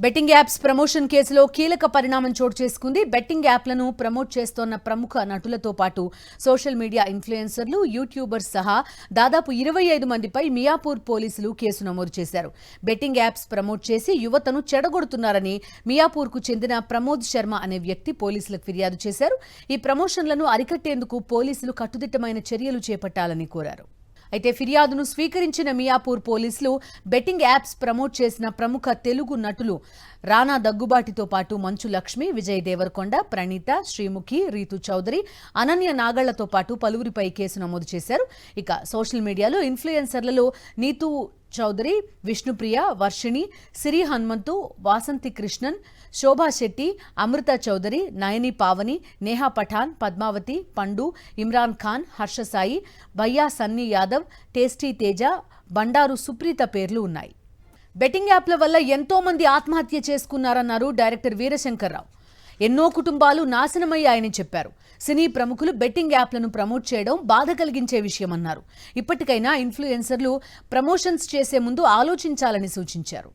Betting apps promotion కేసులో కీలక పరిణామం చోటు చేసుకుంది. బెట్టింగ్ యాప్లను ప్రమోట్ చేస్తోన్న ప్రముఖ నటులతో పాటు సోషల్ మీడియా ఇన్ఫ్లుయెన్సర్లు, యూట్యూబర్స్ సహా దాదాపు 25 మందిపై మియాపూర్ పోలీసులు కేసు నమోదు చేశారు. బెట్టింగ్ యాప్స్ ప్రమోట్ చేసి యువతను చెడగొడుతున్నారని మియాపూర్కు చెందిన ప్రమోద్ శర్మ అనే వ్యక్తి పోలీసులకు ఫిర్యాదు చేశారు. ఈ ప్రమోషన్లను అరికట్టేందుకు పోలీసులు కట్టుదిట్టమైన చర్యలు చేపట్టాలని కోరారు. అయితే ఫిర్యాదును స్వీకరించిన మియాపూర్ పోలీసులు బెట్టింగ్ యాప్స్ ప్రమోట్ చేసిన ప్రముఖ తెలుగు నటులు రానా దగ్గుబాటితో పాటు మంచు లక్ష్మి, విజయ్ దేవరకొండ, ప్రణీత, శ్రీముఖి, రీతు చౌదరి, అనన్య నాగళ్లతో పాటు పలువురిపై కేసు నమోదు చేశారు. ఇక సోషల్ మీడియాలో ఇన్ఫ్లుయెన్సర్లలో నీతూ చౌదరి, విష్ణుప్రియ, వర్షిణి, సిరి హనుమంతు, వాసంతి కృష్ణన్, శోభా శెట్టి, అమృత చౌదరి, నయని పావని, నేహా పఠాన్, పద్మావతి, పండు, ఇమ్రాన్ ఖాన్, హర్ష సాయి, భయ్యా సన్నీ యాదవ్, టేస్టీ తేజ, బండారు సుప్రీత పేర్లు ఉన్నాయి. బెట్టింగ్ యాప్ల వల్ల ఎంతో మంది ఆత్మహత్య చేసుకున్నారన్నారు డైరెక్టర్ వీరశంకర్రావు. ఎన్నో కుటుంబాలు నాశనమయ్యాయని చెప్పారు. సినీ ప్రముఖులు బెట్టింగ్ యాప్లను ప్రమోట్ చేయడం బాధ కలిగించే విషయమన్నారు. ఇప్పటికైనా ఇన్ఫ్లుయెన్సర్లు ప్రమోషన్స్ చేసే ముందు ఆలోచించాలని సూచించారు.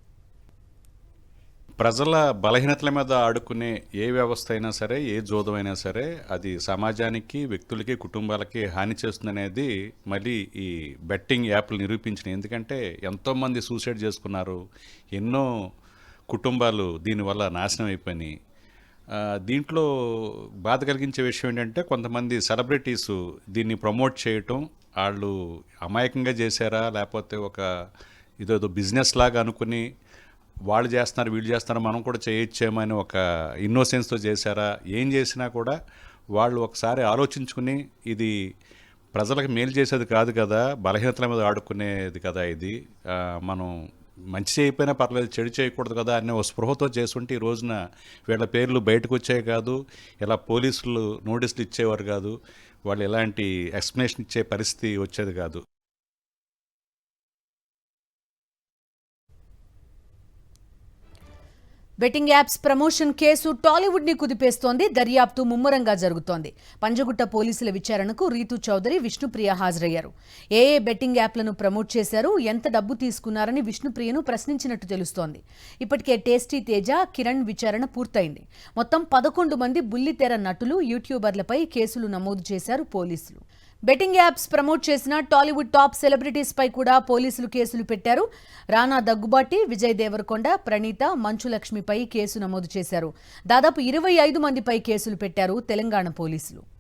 ప్రజల బలహీనతల మీద ఆడుకునే ఏ వ్యవస్థ అయినా సరే, ఏ జోదమైనా సరే, అది సమాజానికి, వ్యక్తులకి, కుటుంబాలకి హాని చేస్తుందనేది మళ్ళీ ఈ బెట్టింగ్ యాప్లు నిరూపించినాయి. ఎందుకంటే ఎంతోమంది సూసైడ్ చేసుకున్నారు, ఎన్నో కుటుంబాలు దీనివల్ల నాశనం అయిపోయినాయి. దీంట్లో బాధ కలిగించే విషయం ఏంటంటే కొంతమంది సెలబ్రిటీస్ దీన్ని ప్రమోట్ చేయటం, వాళ్ళు అమాయకంగా చేశారా లేకపోతే ఒక ఇదేదో బిజినెస్ లాగా అనుకుని వాళ్ళు చేస్తున్నారు వీళ్ళు చేస్తున్నారు మనం కూడా చేయొచ్చేమని ఒక ఇన్నోసెన్స్తో చేశారా, ఏం చేసినా కూడా వాళ్ళు ఒకసారి ఆలోచించుకుని ఇది ప్రజలకు మేలు చేసేది కాదు కదా, బలహీనతల మీద ఆడుకునేది కదా, ఇది మనం మంచి చేయకపోయినా పర్లేదు, చెడు చేయకూడదు కదా అనే ఒక స్పృహతో చేస్తుంటే ఈ రోజున వీళ్ళ పేర్లు బయటకు వచ్చాయి కాదు, ఇలా పోలీసులు నోటీసులు ఇచ్చేవారు కాదు, వాళ్ళు ఎలాంటి ఎక్స్ప్లెనేషన్ ఇచ్చే పరిస్థితి వచ్చేది కాదు. Betting apps promotion case Tollywood ని కుదిపేస్తోంది. దర్యాప్తు ముమ్మరంగా జరుగుతోంది. పంజగుట్ట పోలీసుల విచారణకు రీతు చౌదరి, విష్ణుప్రియ హాజరయ్యారు. ఏ బెట్టింగ్ యాప్లను ప్రమోట్ చేశారు, ఎంత డబ్బు తీసుకున్నారని విష్ణుప్రియను ప్రశ్నించినట్టు తెలుస్తోంది. ఇప్పటికే టేస్టీ తేజ, కిరణ్ విచారణ పూర్తయింది. మొత్తం 11 మంది బుల్లితెర నటులు, యూట్యూబర్లపై కేసులు నమోదు చేశారు పోలీసులు. బెట్టింగ్ యాప్స్ ప్రమోట్ చేసిన టాలీవుడ్ టాప్ సెలబ్రిటీస్ పై కూడా పోలీసులు కేసులు పెట్టారు. రానా దగ్గుబాటి, విజయ్ దేవరకొండ, ప్రణీత, మంచు లక్ష్మిపై కేసు నమోదు చేశారు. దాదాపు 25 మందిపై కేసులు పెట్టారు తెలంగాణ పోలీసులు.